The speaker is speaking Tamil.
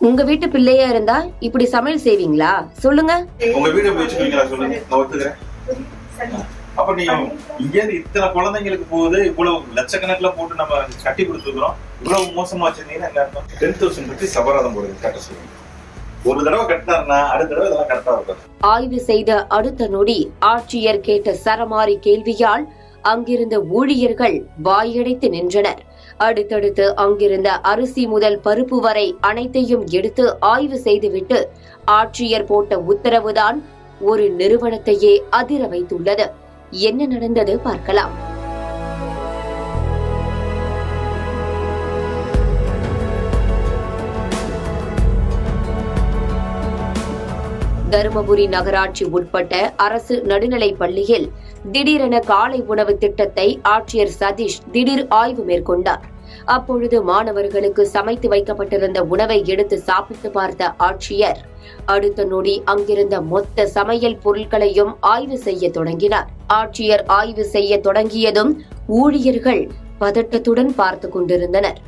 உங்க வீட்டு பிள்ளையா இருந்தா இப்படி சமையல் செய்வீங்களா? சொல்லுங்க. உங்க வீடு வச்சுக்கீங்களா? சொல்லுங்க, நான் ஒத்துக்கிறேன். அப்ப நீங்க இங்க இருந்து இத்தனை குழந்தைங்களுக்கு போகுது, இவ்வளவு லட்சக்கணக்கில் போட்டு நம்ம கட்டி கொடுத்துக்கிறோம், இவ்வளவு மோசமா வச்சிருந்தீங்கன்னா என்ன அர்த்தம்? 10,000 பத்தி சபராதம் போடுது. கட்ட சொல்லுங்க. ஒரு தடவை கட்டினாருன்னா அடுத்த தடவை இதெல்லாம் கரெக்டா இருக்கும். ஆய்வு செய்த அடுத்த நொடி ஆட்சியர் கேட்ட சரமாரி கேள்வியால் அங்கிருந்த ஊழியர்கள் வாயடைத்து நின்றனர். அடுத்தடுத்து அங்கிருந்த அரிசி முதல் பருப்பு வரை அனைத்தையும் எடுத்து ஆய்வு செய்துவிட்டு ஆட்சியர் போட்ட உத்தரவுதான் ஒரு நிறுவனத்தையே அதிர வைத்துள்ளது. என்ன நடந்தது பார்க்கலாம். தருமபுரி நகராட்சி உட்பட்ட அரசு நடுநிலைப் பள்ளியில் திடீரென காலை உணவு திட்டத்தை ஆட்சியர் சதீஷ் திடீர் ஆய்வு மேற்கொண்டார். அப்பொழுது மாணவர்களுக்கு சமைத்து வைக்கப்பட்டிருந்த உணவை எடுத்து சாப்பிட்டு பார்த்த ஆட்சியர் அடுத்த நொடி அங்கிருந்த மொத்த சமையல் பொருட்களையும் ஆய்வு செய்ய தொடங்கினார். ஆட்சியர் ஆய்வு செய்ய தொடங்கியதும் ஊழியர்கள் பதட்டத்துடன் பார்த்து கொண்டிருந்தனர்.